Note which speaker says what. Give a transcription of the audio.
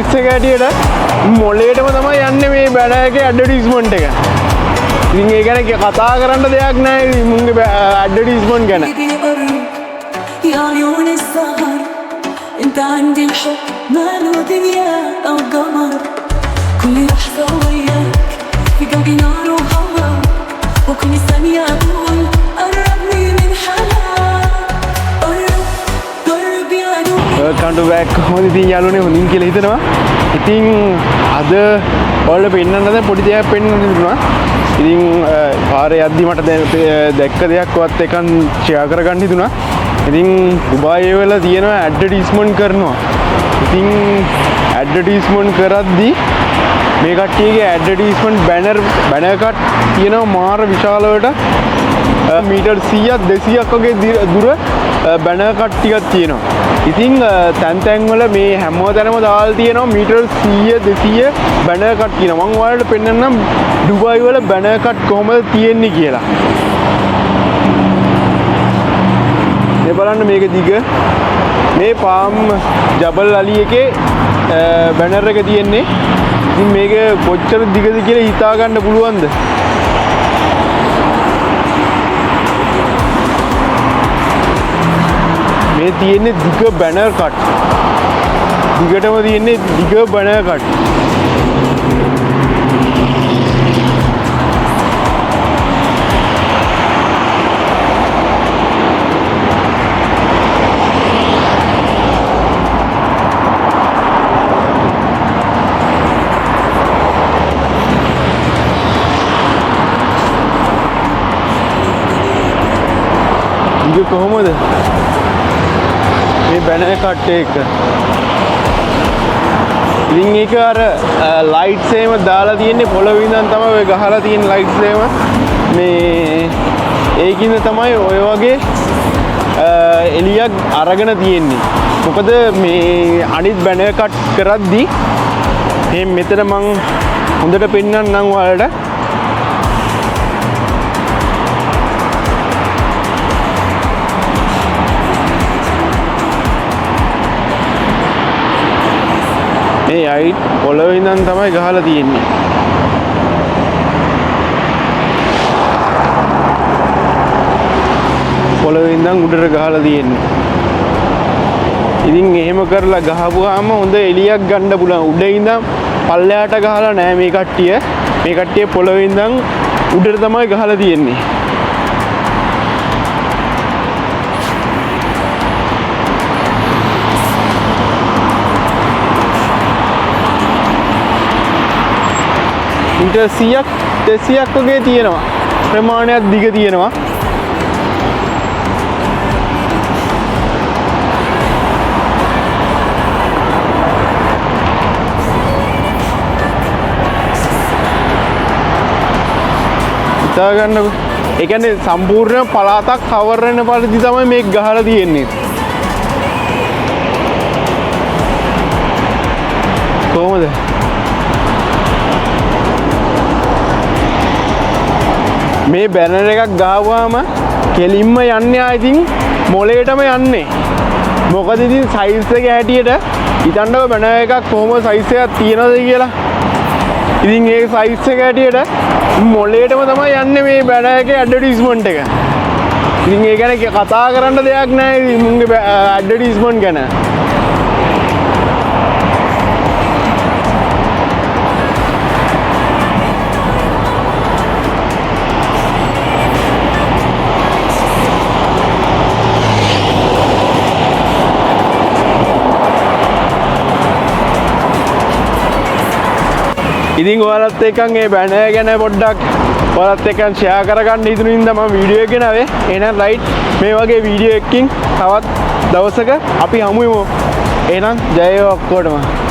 Speaker 1: Size එක හැටියට මොලේටම තමයි යන්නේ මේ බැනර් එකේ ඇඩ්වර්ටයිස්මන්ට් එක. ඉතින් ඒ ගැන කතා කරන්න දෙයක් නැහැ මුන්ගේ ඇඩ්වර්ටයිස්මන්ට් ගැන. انت عندي الحب ما له دنيا او قمر كل لحظة وياك في قلبي نار وهوا وكل ثانية اقول قربني من حلاك قرب يا عدو. Welcome to back. කොහොමද ඉතින් යාළුවනේ හොඳින් කියලා හිතනවා. ඉතින් අද ඔයාලට පෙන්නන්නද පොඩි දෙයක් පෙන්නන්න තිබුණා. ඉතින් පාරේ යද්දි මට දැක්ක දෙයක් වත් එකක් ෂෙයා කරගන්න හිතුණා. ඉතින් දුබායි වල තියෙනවා ඇඩ්වර්ටයිස්මන්ට් කරනවා. ඉතින් ඇඩ්වර්ටයිස්මන්ට් කරද්දි මේ කට්ටියගේ ඇඩ්වර්ටයිස්මන්ට් බැනර් කට් තියෙනවා මාර විශාලවට මීටර් 100ක් 200ක් වගේ දුර බැනර් කට් ටිකක් තියෙනවා. ඉතින් තැන් වල මේ හැමෝටම දාලා තියෙනවා මීටර් 100 200 බැනර් කට් තියෙනවා. මම ඔයාලට පෙන්නන්නම් දුබායි වල බැනර් කට් කොහොමද තියෙන්නේ කියලා. මේ බලන්න මේක දිග මේ පාම් ජබල් අලි එකේ බැනර් එක තියෙන්නේ. ඉතින් මේක කොච්චර දිගද කියලා හිතා ගන්න පුළුවන්ද? මේ තියෙන්නේ දිග බැනර් කට්. දිගටම තියෙන්නේ දිග බැනර් කට්. දිග කොහොමද? මේ බැනර් කට් එක. ඉතින් ඒක අර ලයිට්ස් එහෙම දාලා තියෙන්නේ පොළොවේ ඉඳන් තමයි ඔය ගහලා තියෙන ලයිට්ස් එහෙම. මේ ඒකින්ද තමයි ඔය වගේ එළියක් අරගෙන තියෙන්නේ. මොකද මේ අනිත් බැනර් කට් කරද්දි මේ මෙතන මං හොඳට පෙන්නන්නම් ඔයාලට. මේ අයිට් පොළොවේ ඉඳන් තමයි ගහලා තියෙන්නේ. පොළොවේ ඉඳන් උඩට ගහලා තියෙන්නේ. ඉතින් එහෙම කරලා ගහපුවාම හොඳ එළියක් ගන්න පුළුවන්. උඩ ඉඳන් පල්ලෙහාට ගහලා නෑ මේ කට්ටිය. මේ කට්ටිය පොළොවේ ඉඳන් උඩට තමයි ගහලා තියෙන්නේ. මීටර් 100ක් 200ක් වගේ තියෙනවා. ප්‍රමාණයක් දිග තියෙනවා. හිතා ගන්නකො. ඒ කියන්නේ සම්පූර්ණ පළාතක් කවර් වෙන පරිදි තමයි මේක ගහලා තියෙන්නේ. කොහොමද? මේ බැනර් එකක් ගහුවාම කෙලින්ම යන්නේ ඉතින් මොලේටම යන්නේ. මොකද ඉතින් සයිස් එක හැටියට හිතන්නකො බැනර් එකක් කොහොම සයිස් එකක් තියනවද කියලා. ඉතින් ඒ සයිස් එක හැටියට මොලේටම තමයි යන්නේ මේ බැනර් එකේ ඇඩ්වර්ටයිස්මන්ට් එක. ඉතින් ඒ ගැන කතා කරන්න දෙයක් නැහැ මුන්ගේ ඇඩ්වර්ටයිස්මන්ට් ගැන. ඉතින් ඔයාලත් එක්ක මේ බැනර් ගැන පොඩ්ඩක් ඔයාලත් එක්ක ෂෙයා කරගන්න හිතුණු ඉඳන් මම වීඩියෝ එක ගෙනාවේ. එහෙනම් රයිට් මේ වගේ වීඩියෝ එකකින් තවත් දවසක අපි හමු වෙමු. එහෙනම් ජය වේවා ඔක්කොටම.